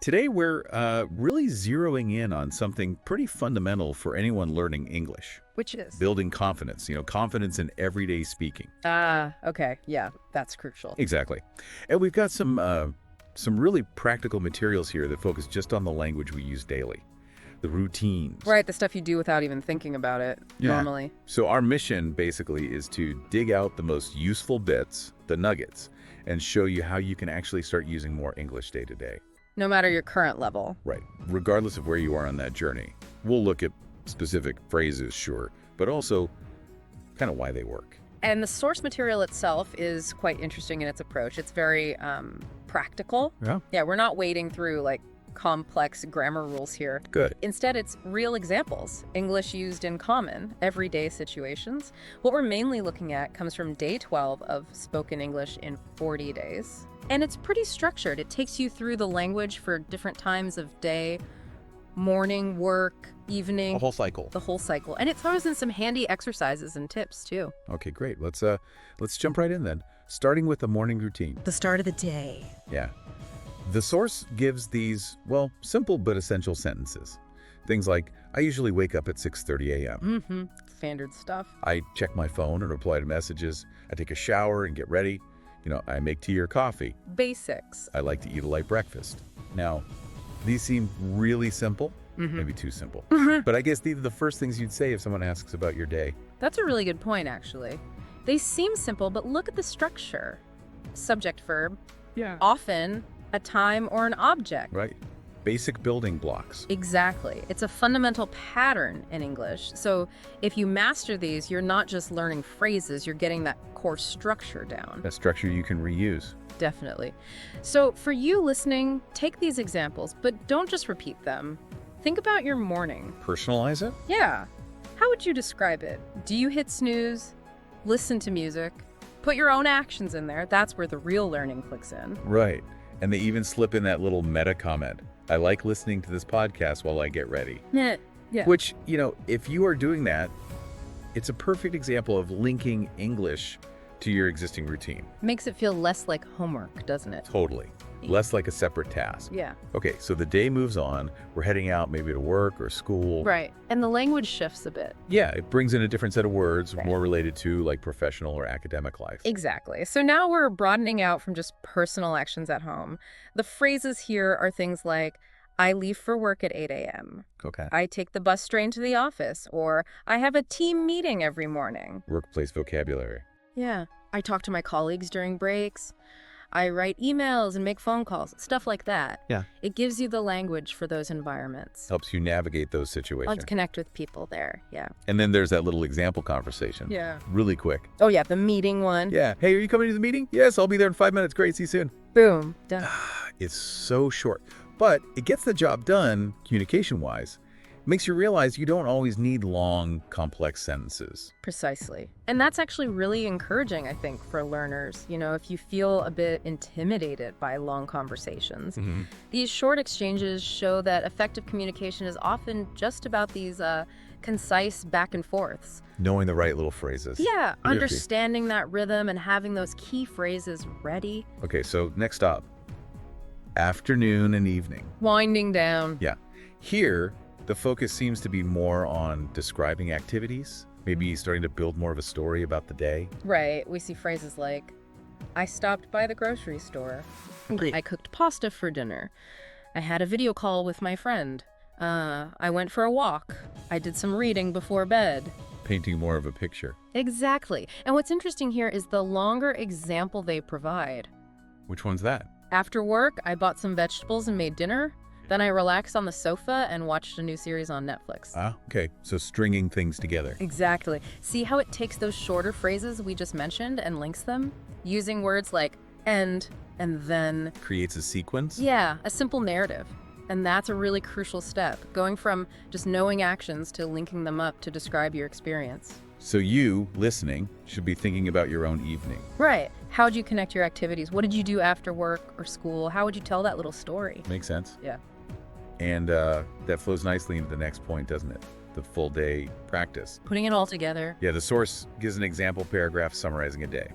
Today, we're really zeroing in on something pretty fundamental for anyone learning English. Which is? Building confidence, confidence in everyday speaking. Okay. Yeah, that's crucial. Exactly. And we've got some really practical materials here that focus just on the language we use daily, the routines. Right, the stuff you do without even thinking about it normally. So our mission basically is to dig out the most useful bits, the nuggets, and show you how you can actually start using more English day to day. No matter your current level. Right. Regardless of where you are on that journey. We'll look at specific phrases, sure, but also kind of why they work. And the source material itself is quite interesting in its approach. It's very practical. Yeah. Yeah, we're not wading through like complex grammar rules here. Good. Instead, it's real examples, English used in common, everyday situations. What we're mainly looking at comes from day 12 of Spoken English in 40 days. And it's pretty structured. It takes you through the language for different times of day, morning, work, evening. The whole cycle. The whole cycle. And it throws in some handy exercises and tips, too. Okay, great. Let's jump right in then. Starting with the morning routine. The start of the day. Yeah. The source gives these, well, simple but essential sentences. Things like, I usually wake up at 6:30 a.m. Standard stuff. I check my phone and reply to messages. I take a shower and get ready. I make tea or coffee. Basics. I like to eat a light breakfast. Now, these seem really simple, maybe too simple. But I guess these are the first things you'd say if someone asks about your day. That's a really good point, actually. They seem simple, but look at the structure. Subject, verb. Yeah. Often a time or an object. Right. Basic building blocks. Exactly. It's a fundamental pattern in English. So if you master these, you're not just learning phrases, you're getting that core structure down. A structure you can reuse. Definitely. So for you listening, take these examples, but don't just repeat them. Think about your morning. Personalize it? Yeah. How would you describe it? Do you hit snooze? Listen to music? Put your own actions in there. That's where the real learning clicks in. Right. And they even slip in that little meta comment. I like listening to this podcast while I get ready. Yeah. Which, if you are doing that, it's a perfect example of linking English to your existing routine. Makes it feel less like homework, doesn't it? Totally. Less like a separate task. Yeah. Okay, so the day moves on. We're heading out maybe to work or school. Right. And the language shifts a bit. Yeah, it brings in a different set of words, Right. more related to like professional or academic life. Exactly. So now we're broadening out from just personal actions at home. The phrases here are things like, I leave for work at 8 a.m. Okay. I take the bus train to the office, or I have a team meeting every morning. Workplace vocabulary. Yeah. I talk to my colleagues during breaks. I write emails and make phone calls, stuff like that. Yeah. It gives you the language for those environments. Helps you navigate those I'll situations. connect with people there. Yeah. And then there's that little example conversation. Yeah. Really quick. Oh, yeah. The meeting one. Yeah. Hey, are you coming to the meeting? Yes, I'll be there in 5 minutes. Great. See you soon. Boom. Done. It's so short, but it gets the job done communication-wise. Makes you realize you don't always need long, complex sentences. Precisely. And that's actually really encouraging, I think, for learners. If you feel a bit intimidated by long conversations, these short exchanges show that effective communication is often just about these concise back and forths. Knowing the right little phrases. Yeah, understanding that rhythm and having those key phrases ready. Okay, so next stop. Afternoon and evening. Winding down. Yeah. Here, the focus seems to be more on describing activities, maybe starting to build more of a story about the day. Right. We see phrases like, I stopped by the grocery store. I cooked pasta for dinner. I had a video call with my friend. I went for a walk. I did some reading before bed. Painting more of a picture. Exactly. And what's interesting here is the longer example they provide. Which one's that? After work, I bought some vegetables and made dinner. Then I relaxed on the sofa and watched a new series on Netflix. Ah, okay. So stringing things together. Exactly. See how it takes those shorter phrases we just mentioned and links them? Using words like and then. Creates a sequence? Yeah, a simple narrative. And that's a really crucial step, going from just knowing actions to linking them up to describe your experience. So you, listening, should be thinking about your own evening. Right. How would you connect your activities? What did you do after work or school? How would you tell that little story? Makes sense. Yeah. And that flows nicely into the next point, doesn't it? The full day practice. Putting it all together. Yeah, the source gives an example paragraph summarizing a day.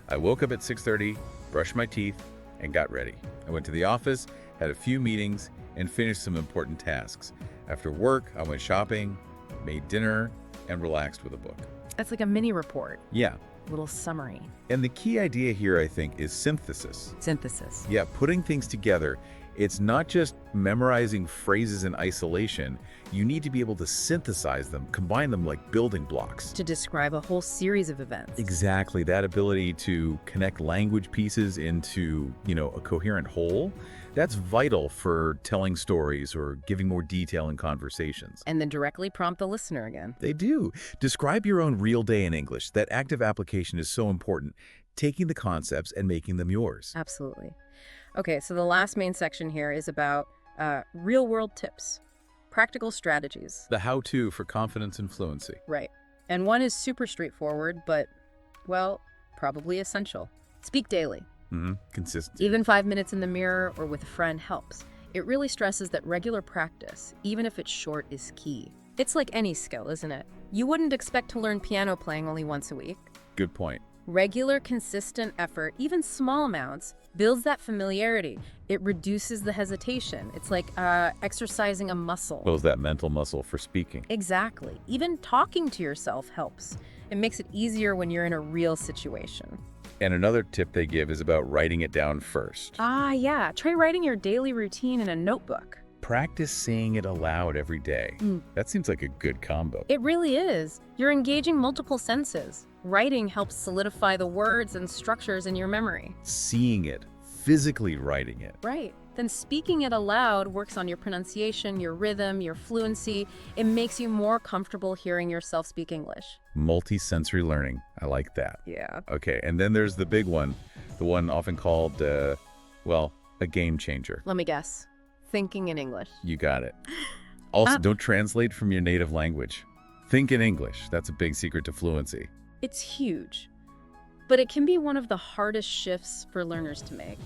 I woke up at 6:30, brushed my teeth, and got ready. I went to the office, had a few meetings, and finished some important tasks. After work, I went shopping, made dinner, and relaxed with a book. That's like a mini report, Yeah. little summary. And the key idea here, I think, is synthesis. Synthesis. Yeah, putting things together. It's not just memorizing phrases in isolation. You need to be able to synthesize them, combine them like building blocks. To describe a whole series of events. Exactly. That ability to connect language pieces into, a coherent whole, that's vital for telling stories or giving more detail in conversations. And then directly prompt the listener again. They do. Describe your own real day in English. That active application is so important. Taking the concepts and making them yours. Absolutely. Okay, so the last main section here is about real-world tips, practical strategies. The how-to for confidence and fluency. Right. And one is super straightforward, but, well, probably essential. Speak daily. Consistency. Even 5 minutes in the mirror or with a friend helps. It really stresses that regular practice, even if it's short, is key. It's like any skill, isn't it? You wouldn't expect to learn piano playing only once a week. Good point. Regular, consistent effort, even small amounts, builds that familiarity. It reduces the hesitation. It's like exercising a muscle. Builds that mental muscle for speaking. Exactly. Even talking to yourself helps. It makes it easier when you're in a real situation. And another tip they give is about writing it down first. Yeah. Try writing your daily routine in a notebook. Practice saying it aloud every day. That seems like a good combo. It really is. You're engaging multiple senses. Writing helps solidify the words and structures in your memory. Seeing it, physically writing it. Right. Then speaking it aloud works on your pronunciation, your rhythm, your fluency. It makes you more comfortable hearing yourself speak English. Multi-sensory learning. I like that. Yeah. Okay, and then there's the big one, the one often called, a game changer. Let me guess. Thinking in English. You got it. Also, don't translate from your native language. Think in English. That's a big secret to fluency. It's huge, but it can be one of the hardest shifts for learners to make,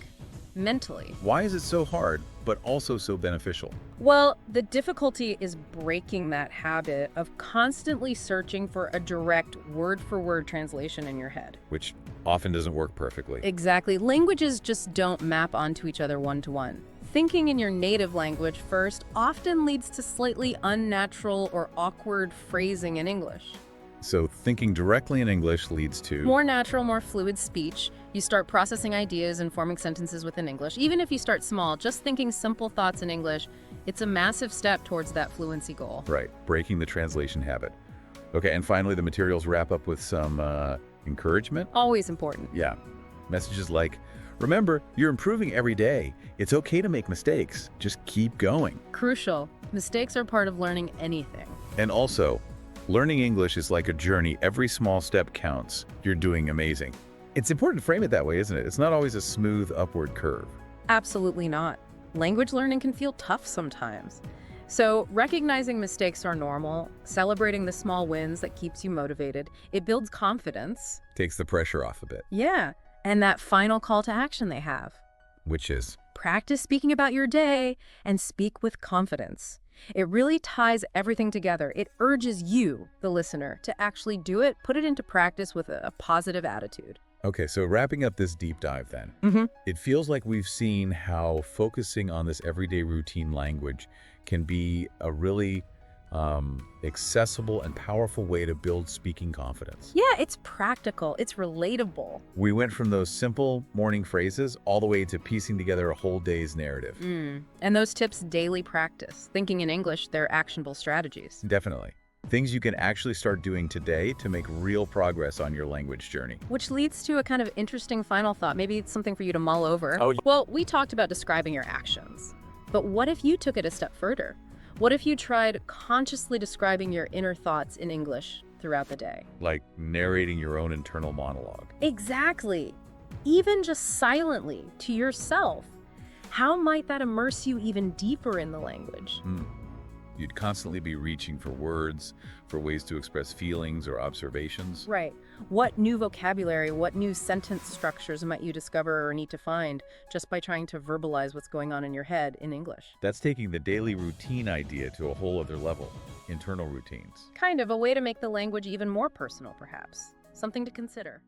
mentally. Why is it so hard, but also so beneficial? Well, the difficulty is breaking that habit of constantly searching for a direct word-for-word translation in your head. Which often doesn't work perfectly. Exactly. Languages just don't map onto each other one-to-one. Thinking in your native language first often leads to slightly unnatural or awkward phrasing in English. So thinking directly in English leads to more natural, more fluid speech. You start processing ideas and forming sentences within English. Even if you start small, just thinking simple thoughts in English, it's a massive step towards that fluency goal. Right, breaking the translation habit. Okay, and finally, the materials wrap up with some encouragement. Always important. Yeah, messages like, remember, you're improving every day. It's okay to make mistakes. Just keep going. Crucial. Mistakes are part of learning anything. And also, learning English is like a journey. Every small step counts. You're doing amazing. It's important to frame it that way, isn't it? It's not always a smooth upward curve. Absolutely not. Language learning can feel tough sometimes. So recognizing mistakes are normal, celebrating the small wins that keeps you motivated, it builds confidence. Takes the pressure off a bit. Yeah, and that final call to action they have. Which is? Practice speaking about your day and speak with confidence. It really ties everything together. It urges you, the listener, to actually do it, put it into practice with a positive attitude. Okay, so wrapping up this deep dive then. It feels like we've seen how focusing on this everyday routine language can be a really accessible and powerful way to build speaking confidence. Yeah, it's practical. It's relatable. We went from those simple morning phrases all the way to piecing together a whole day's narrative. And those tips, daily practice. Thinking in English, they're actionable strategies. Definitely. Things you can actually start doing today to make real progress on your language journey. Which leads to a kind of interesting final thought. Maybe it's something for you to mull over. Oh, well, we talked about describing your actions. But what if you took it a step further? What if you tried consciously describing your inner thoughts in English throughout the day? Like narrating your own internal monologue. Exactly. Even just silently to yourself. How might that immerse you even deeper in the language? You'd constantly be reaching for words, for ways to express feelings or observations. Right. What new vocabulary, what new sentence structures might you discover or need to find just by trying to verbalize what's going on in your head in English? That's taking the daily routine idea to a whole other level. Internal routines. Kind of a way to make the language even more personal, perhaps. Something to consider.